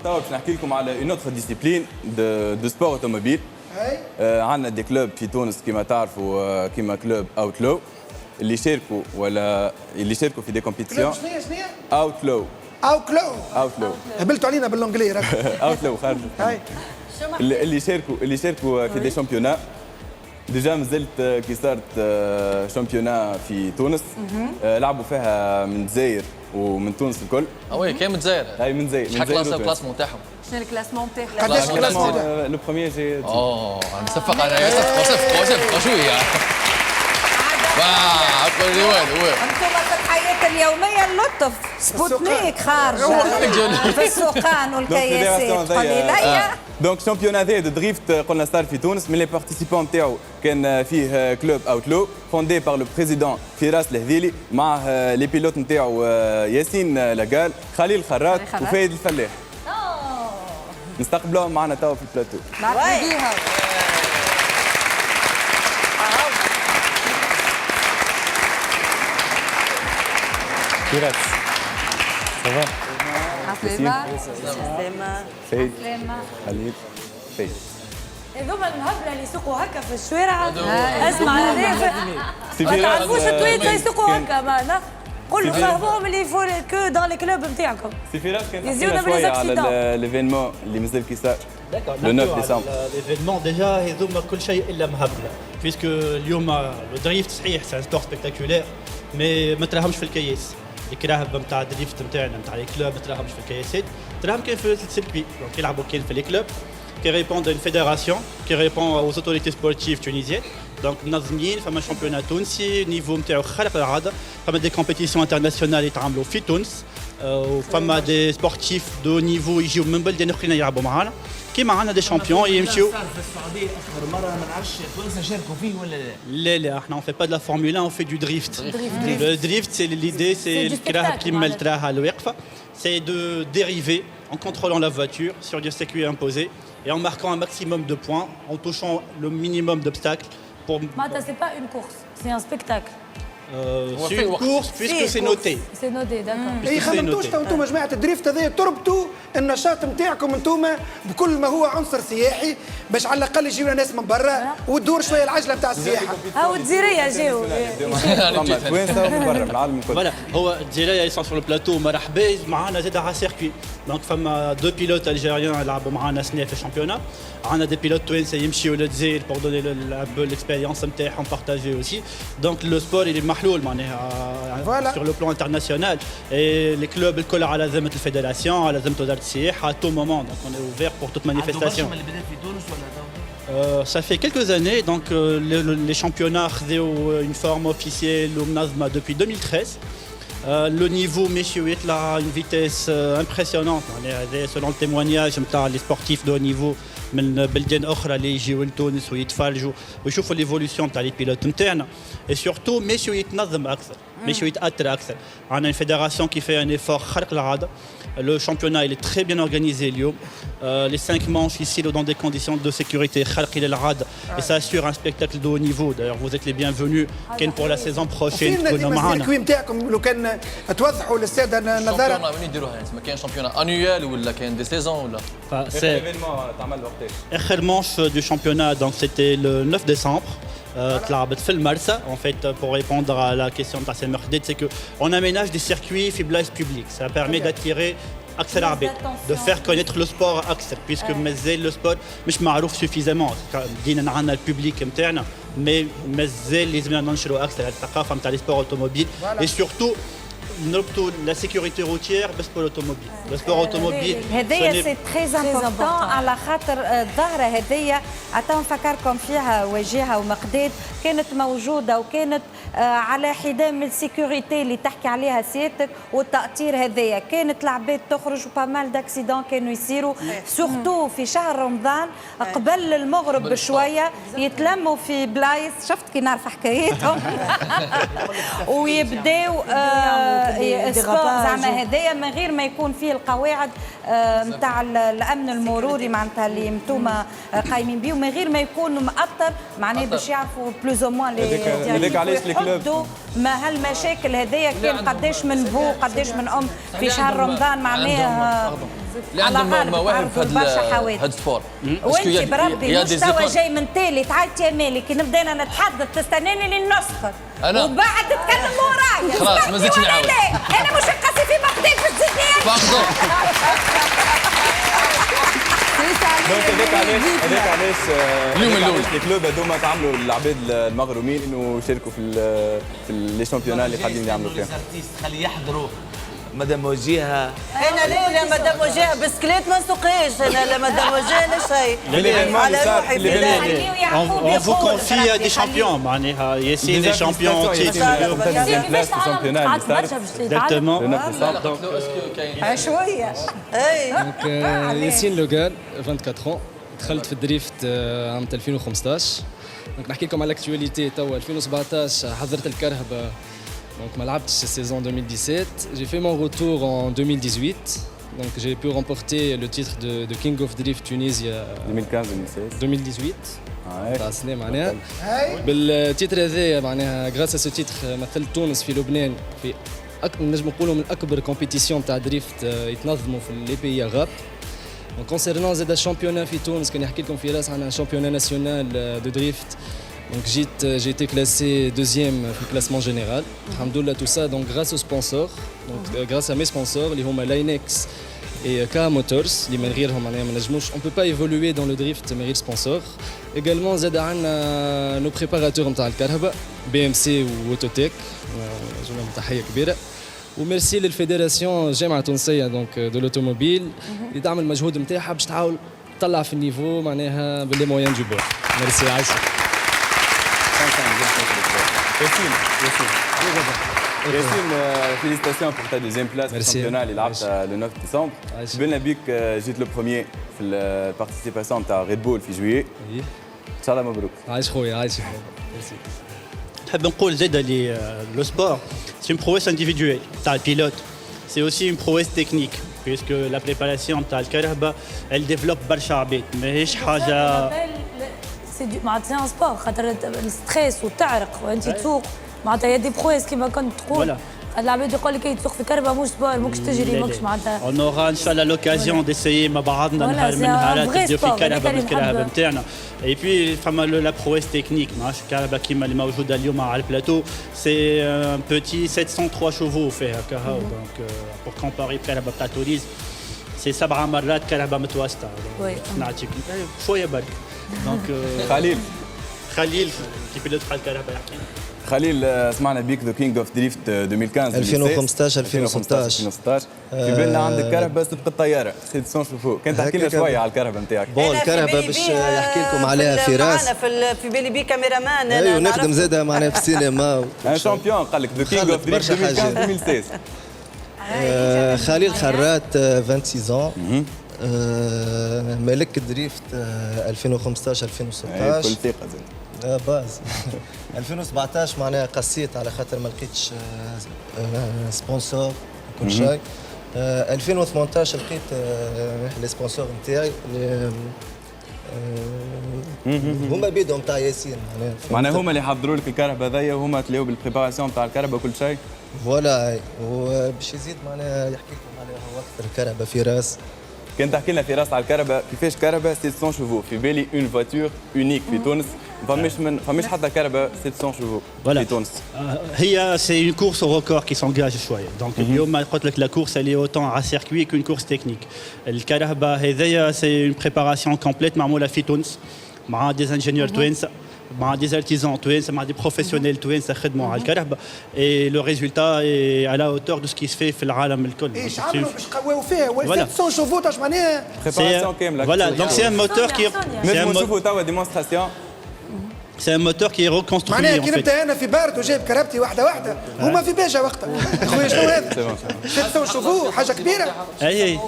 توا باش نحكي لكم على اون اوتر ديسيبلين دو سبور اوتوموبيل. عندنا دي كلوب في تونس كيما تعرفوا كيما كلوب اوتلو اللي يشاركوا في دي كومبيتيسيون. شنو اوتلو هبلتوا علينا بالانجلي راك. اوتلو خارج. اللي يشاركوا في دي شامبيونا. ديجا مازلت كي صارت شامبيونا في تونس لعبوا فيها من الجزائر ومن تونس الكل. وي كان من الجزائر. اي من الجزائر. شحال الكلاسمون تاعهم؟ شنو الكلاسمون تاعهم؟ قداش الكلاسمون؟ لو بروميير جي. نصفق انا صفق شويه. قول لي وين انتم في الحياه اليوميه اللطف سبوتنيك خارجه في السوقان والكياسات قليله. دونك شامبيون هذا دو دريفت قلنا صار في تونس من لي بارتيسيبون نتاعو كان فيه كلوب اوتلو فوندي بار لو بريزيدون فراس الهذيلي معه لي بيلوت نتاعو ياسين لاقال خليل خراط وفايد الفلاح. نستقبلوهم معنا توا في البلاتو. فراس صافا عسلامة فايد خليل فايد. هذوما المهبله اللي يسوقوا هكا في الشوارع. اسمع هذا ما تعرفوش التويت يسوقوا هكا معنا. قول له فهموهم اللي يفو كو دون لي كلوب نتاعكم. سي فراس كان يزيدنا شويه على ليفينمون اللي مازال كي صار لو 9 ديسمبر. ليفينمون ديجا هذوما كل شيء الا مهبله بيسكو اليوم لو دريفت صحيح سي ان سبور سبيكتاكولير مي ما تراهمش في الكياس. الكراهب نتاع الدريفت نتاعنا نتاع لي كلوب ما تراهمش في الكياسات، تراهم كاين في السيركوي. دونك يلعبوا كاين في لي كلوب qui répondent à une fédération, qui répond aux autorités sportives tunisiennes. Donc, منظمين فما شامبيونات تونسي نيفو نتاعو خارق العاده، فما دي كومبيتيسيون انترناسيونال يتعاملوا في تونس، وفما دي سبورتيف دو نيفو يجيو من بلدان اخرين يلعبوا معانا، كيما عندنا دي شامبيون يمشيو. في السعوديه اخر مره ما نعرفش تونس شاركوا فيه ولا لا احنا on fait pas de la Formule 1, on fait du drift. Le drift c'est l'idée, c'est الكراهب كيما تراها الواقفه، c'est de dériver en contrôlant la voiture sur des circuits imposés et en marquant un maximum de points, en touchant le minimum d'obstacles pour... Mata, c'est pas une course, c'est un spectacle. C'est une course puisque c'est noté. C'est noté, d'accord. اي خممتوش تو انتم جماعه الدريفت هذا تربطوا النشاط نتاعكم انتم بكل ما هو عنصر سياحي باش على الاقل يجيونا ناس من برا وتدور شويه العجله نتاع السياحه. هاو الجزيريه جاو. توانسه ومن برا من العالم الكل. فوالا هو الجزائريه يسون سور البلاتو مرحبا معنا زاد على السيركوي. دونك فما دو بيلوت الجيريان يلعبوا معنا سنه في الشامبيونات. عندنا دي بيلوت توانسه يمشيو للجزائر بور دوني ليكسبيريونس نتاعهم بارتاجي اوسي. دونك لو سبور il est محلول معناها sur le plan international et les clubs الكل على ذمه الفيدراسيون على ذمه وزاره السياحه à tout moment. Donc on est ouvert pour toute manifestation. Ça fait quelques années, donc les championnats ont une forme officielle au MNAZMA depuis 2013. Le niveau ماشي يطلع une vitesse impressionnante. Selon le témoignage نتاع les sportifs de haut niveau من بلدان اخرى اللي يجيو لتونس ويتفرجوا ويشوفوا ليفولوسيون تاع لي بيلوت نتاعنا اي سورتو ماشي يتنظم اكثر ماشي يتاثر اكثر. عندنا une fédération qui fait un effort خارق العاده. Le championnat il est très bien organisé اليوم. Les 5 manches ici dans des conditions de sécurité خارق العاده et ça assure un spectacle de haut niveau. D'ailleurs vous êtes les bienvenus كاين pour la saison prochaine تكونوا معنا. السيركوي نتاعكم لو كان توضحوا للساده النظاره. الشامبيونات وين يديروها؟ ما كاين شامبيونات انويال ولا كاين دي سيزون ولا؟ اخر manche du championnat donc c'était le 9 décembre. تلعبت في المرسى en fait pour répondre à la question تاع سامر خديت c'est que on aménage des circuits في بلايص publiques. Ça permet d'attirer أكثر العباد de faire connaître le sport أكثر puisque مازال le sport مش معروف suffisamment. بدينا عندنا الببليك نتاعنا mais مازال لازمنا ننشروا أكثر الثقافة نتاع لي سبور اوتوموبيل et surtout نربطوا la sécurité routière بالسبور اوتوموبيل. السبور اوتوموبيل هذايا سي تري امبورطون على خاطر الظاهره هذيا عطاو نفكركم فيها وجيهه ومقداد كانت موجوده وكانت على حدام من السيكوريتي اللي تحكي عليها سيادتك والتأطير هذايا. كانت العباد تخرج وبامال داكسيدون كانوا يصيروا سورتو في شهر رمضان قبل المغرب بشويه يتلموا في بلايص شفت كي نعرف حكايتهم ويبداو زعما هدايا من غير ما يكون فيه القواعد نتاع الامن المروري معناتها اللي انتوما قايمين بيه ومن غير ما يكون مأطر معناه باش يعرفوا بلوز او موان هذاك علاش الكلوب ما هالمشاكل هذايا كان قداش من بو قداش من ام في شهر رمضان معناها اللي على عندهم غالب مواهب تعرفوا برشا حوادث. هاد السبور وانت بربي مش توا جاي من تالي تعيط يا مالي كي نبدا انا نتحدث تستناني لين نسخر أنا. وبعد تتكلم ورايا خلاص، ما زدتش نعاود. انا مش نقصي في مقديك باش تزيدني باردون. دونك هذاك علاش اليوم الأول. الكلوب هذوما تعملوا العباد المغرومين انه يشاركوا في لي شامبيونات اللي قاعدين يعملوا فيهم. خلي يحضروا مدام وجيهه. انا لا مدام وجهه بسكليت ما نسوقهاش انا لا مدام وجهه لا شيء على روحي On vous confie des champions, معناها ياسين des champions exactement. شويه اي ياسين لوغان 24 ans دخلت في الدريفت عام 2015 دونك نحكي لكم على الاكtualité توا 2017 حضرت الكرهبه donc ما لعبتش السيزون 2017 j'ai fait mon retour en 2018 donc j'ai pu remporter le titre de King of Drift Tunisia 2018 تاع السنه معناها بالتيتر هذايا معناها غراس سو تيتر مثلت تونس في لبنان في نجم نقولوا من اكبر كومبيتيسيون تاع دريفت يتنظموا في لي بي غاب دونك كونسيرنون زاد الشامبيونات في تونس كان يحكي لكم فراس عن شامبيونات ناسيونال دو دريفت donc j'ai été classé deuxième في le classement général alhamdoulilah tout ça donc grâce aux sponsors donc grâce à mes sponsors اللي هما Linex et KA Motors اللي من غيرهم معناها ما نجموش on peut pas évoluer dans le drift من غير sponsor également زاد عندنا nos préparateurs نتاع الكرهبه BMC وأوتوتيك جمله تحيه كبيره وميرسي للفيدراسيون الجامعه التونسيه دونك دو لوتوموبيل اللي تعمل المجهود نتاعها باش تحاول تطلع في النيفو معناها باللي مويان دو بور ميرسي عايشه Yacine, félicitations pour ta deuxième place au championnat اللي لعبتها le 9 ديسمبر. قبلنا بيك جيت لو بروميير في البارتيسيباسيون نتاع ريد بول في جويي. ان شاء الله مبروك. عايش خويا عايش. نحب نقول زاد اللي لو سبور سي اون برويس انديفيدويل تاع البيلوت سي اوسي اون برويس تكنيك بيسك لا بريباراسيون تاع الكرهبه elle ديفلوب برشا عباد ماهيش حاجه سي معناتها سبور خاطر الستريس والتعرق وانت تسوق معناتها يا دي برويس كيما كنت تقول العباد يقول لك تسوق في كربه مش سبور ماكش تجري ماكش معناتها on aura ان شاء الله لوكازيون ديسيي مع بعضنا نهار من نهارات نبداو في الكرهبه بالكرهبه نتاعنا اي بي فما لا برويس تكنيك ماهيش الكرهبه كيما اللي موجوده اليوم على البلاتو سي ان بوتي 703 شوفو فيها كهو دونك بور كومباري الكرهبه تاع تونس سي 7 مرات كرهبه متوسطه نعطيك شويه برك دونك خليل كي بيلوت تاع الكرهبه يحكي خليل سمعنا بيك ذا كينج اوف دريفت 2015 2016 في بالنا عندك كرهبه سبق الطياره 700 شوفو كان تحكي لنا شويه على الكرهبه نتاعك بون الكرهبه باش يحكي لكم عليها فراس في بالي بي كاميرامان ايوه نخدم زاده معناها في السينما ان شامبيون قال لك ذا كينج اوف دريفت 2015 2016 خليل خرات 26 ملك دريفت 2015 2016 كل ثقه زين باز 2017 معناها قسيت على خاطر ما لقيتش سبونسور كل شيء 2018 لقيت لي سبونسور نتاعي هما بيدهم تاع ياسين معناها هما اللي حضروا لك الكرهبه هذيا وهما تلاقوا بالبريباراسيون تاع الكرهبه وكل شيء فوالا وباش يزيد معناها يحكي لكم عليها هو اكثر الكرهبه فراس كان تحكي لنا فراس على الكرهبه كيفاش كرهبه 700 شوفو في بالي اون فواتور اونيك في تونس فماش حتى كرهبه 700 شوفو في تونس هي سي اون كورس او ريكورد كي سونجاج شويه دونك اليوم قلت لك لا كورس اللي اوتون على سيركوي كون كورس تكنيك الكرهبه هذيا سي اون بريباراسيون كومبليت معموله في تونس مع دي انجينيور توانسه مع دي ارتيزان توانسه مع دي بروفيسيونيل توانسه خدموا على الكرهبه اي لو ريزولتا اي على اوتور دو سكي سفي في العالم الكل ايش عملوا باش قواو فيها 700 شوفو تاش معناها بريباراسيون كامله فوالا دونك سي ان موتور كي نجموا نشوفوا توا ديمونستراسيون سي ان موتور كي ريكونستروي معناها كي نبدا انا في بارد وجايب كرهبتي واحده هما في باجه وقتها خويا شنو هذا 700 شوفو حاجه كبيره اي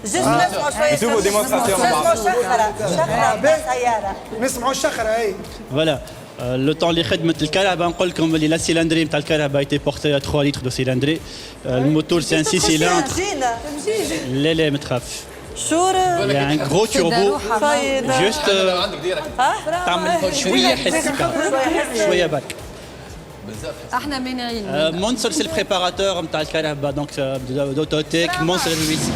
جست نسمعوا شويه نشوفوا ديمونستراسيون مع بعض شخره سياره نسمعوا الشخره اي فوالا لو طون اللي خدمت الكرهبه نقول لكم اللي لا سيلندري نتاع الكرهبه ايتي بورتي 3 لتر دو سيلندري الموتور سي ان 6 سيلندر لا ما تخافش شور يعني غرو توربو جوست عندك ديريكت تعمل شويه حس شويه برك احنا مانعين. مونسر سي البريباراتور نتاع الكهرباء دونك دوتوتيك مونسر الويسي.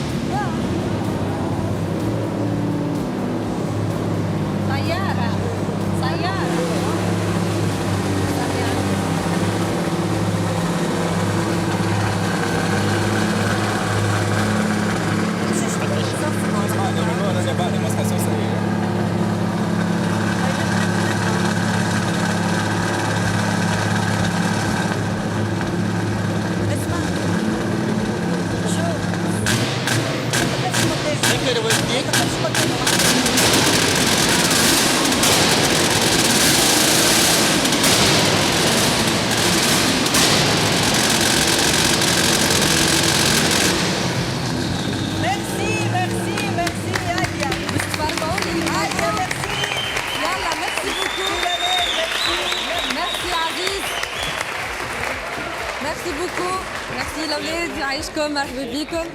ميرسي بوكو، ميرسي الاولاد، يعيشكم، مرحبا بكم.